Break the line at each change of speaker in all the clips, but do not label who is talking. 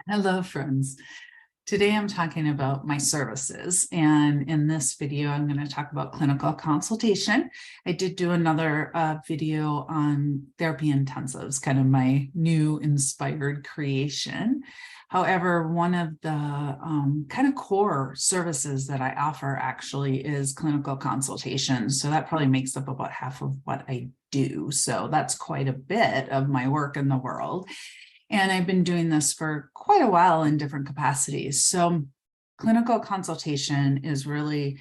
Hello, friends. Today I'm talking about my services, and in this video I'm going to talk about clinical consultation. I did do another video on therapy intensives, kind of my new inspired creation. However, one of the kind of core services that I offer actually is clinical consultation. So that probably makes up about half of what I do. So that's quite a bit of my work in the world. And I've been doing this for quite a while in different capacities. So clinical consultation is really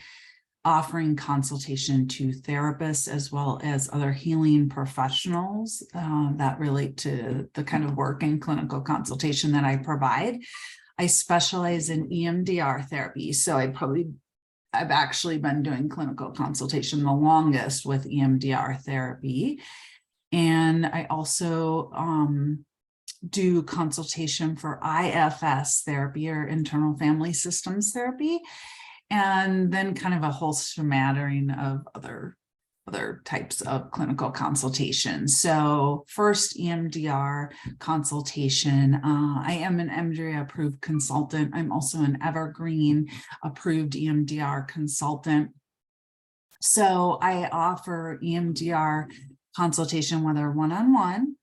offering consultation to therapists as well as other healing professionals that relate to the kind of work in clinical consultation that I provide. I specialize in EMDR therapy. So I've actually been doing clinical consultation the longest with EMDR therapy. And I also do consultation for IFS therapy, or internal family systems therapy, and then kind of a whole smattering of other types of clinical consultation. So first, EMDR consultation. I am an EMDR approved consultant. I'm also an Evergreen approved EMDR consultant. So I offer EMDR consultation, whether one-on-one.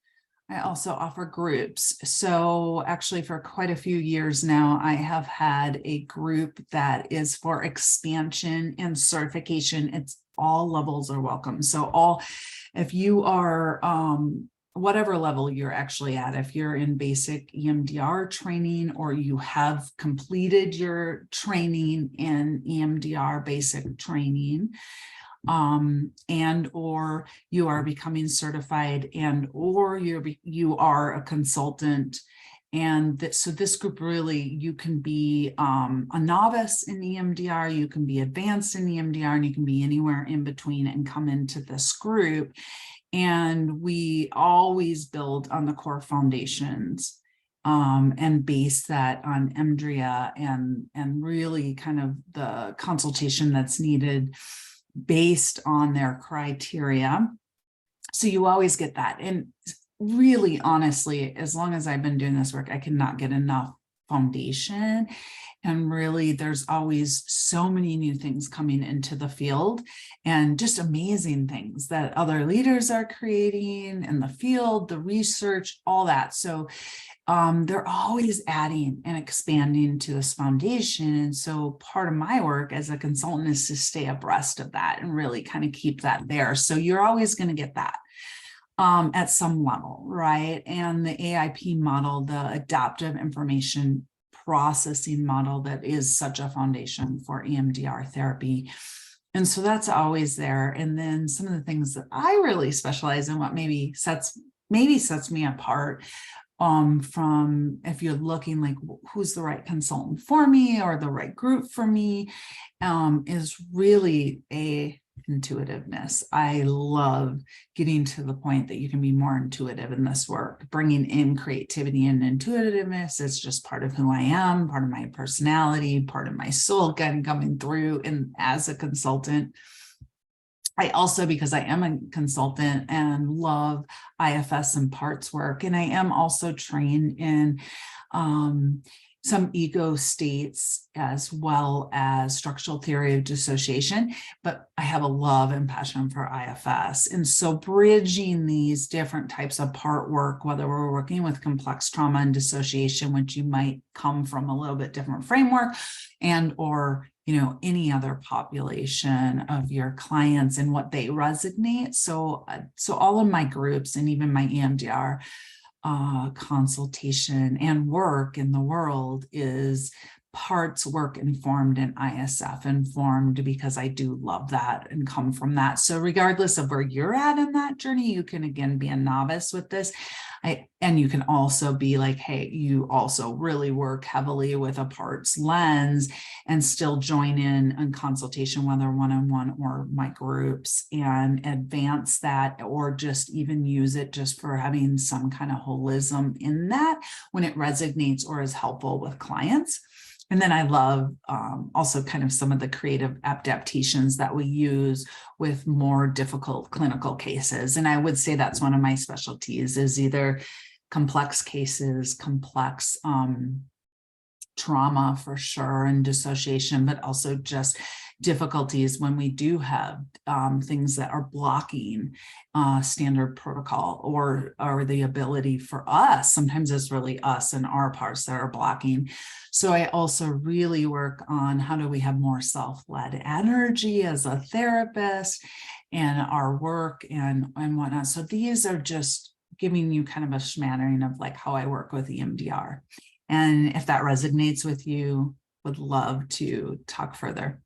I also offer groups. So actually for quite a few years now, I have had a group that is for expansion and certification. It's all levels are welcome. So if you are, whatever level you're actually at, if you're in basic EMDR training, or you have completed your training in EMDR basic training, and or you are becoming certified, and or you are a consultant. And so this group, really, you can be a novice in EMDR, you can be advanced in EMDR, and you can be anywhere in between and come into this group. And we always build on the core foundations and base that on EMDRIA and really kind of the consultation that's needed based on their criteria. So you always get that. And really, honestly, as long as I've been doing this work, I cannot get enough foundation. And really, there's always so many new things coming into the field, and just amazing things that other leaders are creating in the field, the research, all that. So they're always adding and expanding to this foundation. And so part of my work as a consultant is to stay abreast of that and really kind of keep that there. So you're always going to get that at some level, right? And the AIP model, the adaptive information processing model, that is such a foundation for EMDR therapy. And so that's always there. And then some of the things that I really specialize in, what maybe sets me apart from, if you're looking like who's the right consultant for me or the right group for me, is really intuitiveness. I love getting to the point that you can be more intuitive in this work. Bringing in creativity and intuitiveness is just part of who I am, part of my personality, part of my soul coming through as a consultant. I also, because I am a consultant and love IFS and parts work, and I am also trained in some ego states as well as structural theory of dissociation, but I have a love and passion for IFS. And so bridging these different types of part work, whether we're working with complex trauma and dissociation, which you might come from a little bit different framework, and or any other population of your clients and what they resonate. So all of my groups and even my EMDR consultation and work in the world is parts work informed and ISF informed, because I do love that and come from that. So regardless of where you're at in that journey, you can again be a novice with this. And you can also be like, hey, you also really work heavily with a parts lens and still join in on consultation, whether one-on-one or my groups, and advance that, or just even use it just for having some kind of holism in that when it resonates or is helpful with clients. And then I love also kind of some of the creative adaptations that we use with more difficult clinical cases. And I would say that's one of my specialties, is either complex cases, complex trauma for sure, and dissociation, but also just difficulties when we do have things that are blocking standard protocol or the ability for us. Sometimes it's really us and our parts that are blocking. So I also really work on how do we have more self-led energy as a therapist and our work and whatnot. So these are just giving you kind of a smattering of like how I work with EMDR. And if that resonates with you, would love to talk further.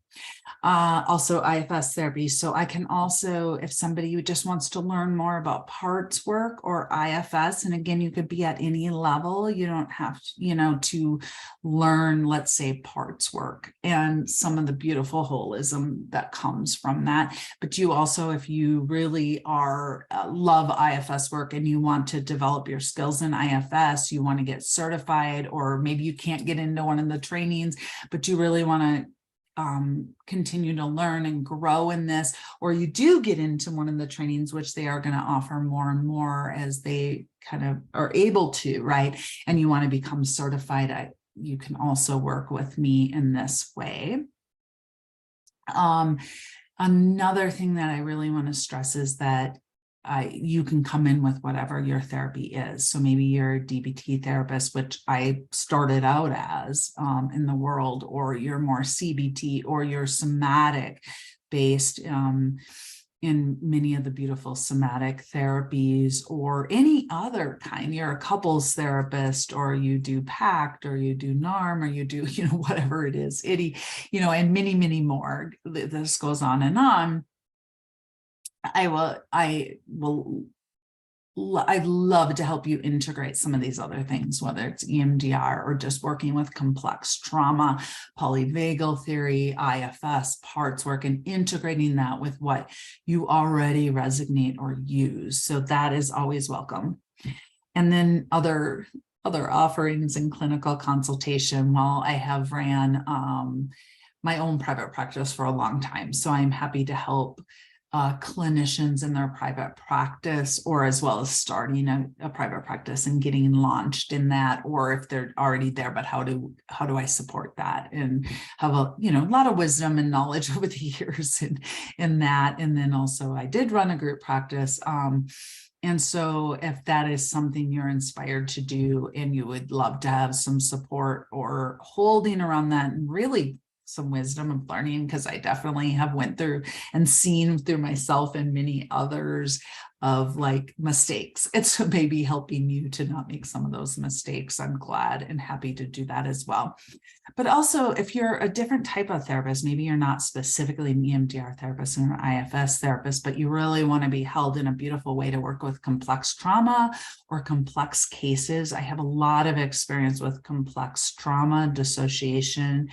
Also IFS therapy. So I can also, if somebody just wants to learn more about parts work or IFS, and again, you could be at any level, you don't have to, to learn, let's say, parts work and some of the beautiful holism that comes from that. But you also, if you really are love IFS work and you want to develop your skills in IFS, you want to get certified, or maybe you can't get into one of the trainings, but you really want to continue to learn and grow in this, or you do get into one of the trainings, which they are going to offer more and more as they kind of are able to, right? And you want to become certified, you can also work with me in this way. Another thing that I really want to stress is that you can come in with whatever your therapy is. So maybe you're a DBT therapist, which I started out as in the world, or you're more CBT, or you're somatic based in many of the beautiful somatic therapies, or any other kind. You're a couples therapist, or you do PACT, or you do NARM, or you do, whatever it is, and many, many more. This goes on and on. I'd love to help you integrate some of these other things, whether it's EMDR or just working with complex trauma, polyvagal theory, IFS, parts work, and integrating that with what you already resonate or use. So that is always welcome. And then other offerings in clinical consultation. Well, I have ran my own private practice for a long time, so I'm happy to help clinicians in their private practice, or as well as starting a private practice and getting launched in that, or if they're already there, but how do I support that, and have a lot of wisdom and knowledge over the years in that. And then also I did run a group practice. And so if that is something you're inspired to do and you would love to have some support or holding around that, and really some wisdom of learning, because I definitely have went through and seen through myself and many others of like mistakes. It's maybe helping you to not make some of those mistakes. I'm glad and happy to do that as well. But also, if you're a different type of therapist, maybe you're not specifically an EMDR therapist or an IFS therapist, but you really want to be held in a beautiful way to work with complex trauma or complex cases. I have a lot of experience with complex trauma, dissociation,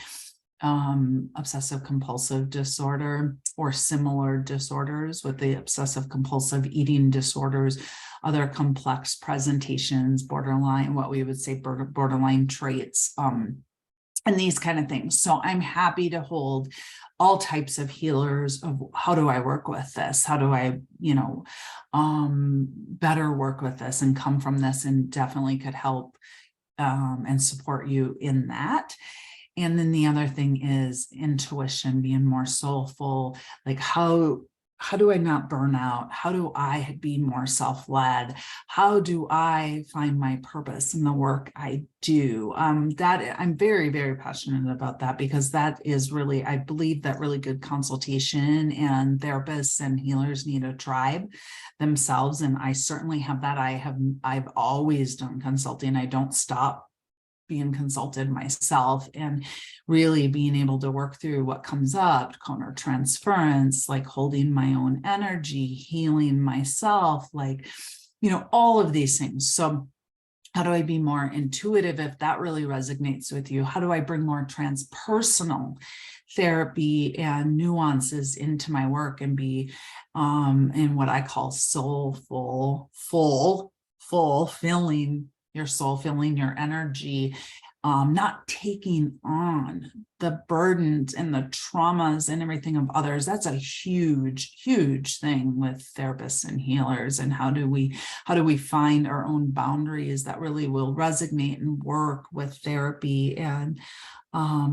obsessive compulsive disorder, or similar disorders with the obsessive compulsive eating disorders, other complex presentations, borderline, what we would say borderline traits, and these kind of things. So I'm happy to hold all types of healers of how do I work with this? How do I, better work with this and come from this, and definitely could help and support you in that. And then the other thing is intuition, being more soulful. Like how do I not burn out? How do I be more self-led? How do I find my purpose in the work I do? That I'm very, very passionate about that, because that is really, I believe that really good consultation and therapists and healers need a tribe themselves. And I certainly have that. I've always done consulting. I don't stop being consulted myself, and really being able to work through what comes up, countertransference, like holding my own energy, healing myself, like, all of these things. So how do I be more intuitive if that really resonates with you? How do I bring more transpersonal therapy and nuances into my work and be in what I call soulful, filling your soul, filling your energy, not taking on the burdens and the traumas and everything of others. That's a huge, huge thing with therapists and healers. And how do we find our own boundaries that really will resonate and work with therapy and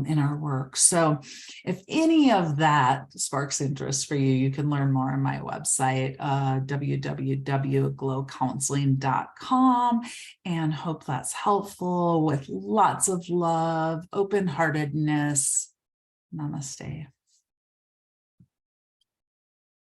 in our work. So if any of that sparks interest for you, you can learn more on my website, www.aglowcounseling.com, and hope that's helpful with lots of love, open-heartedness. Namaste.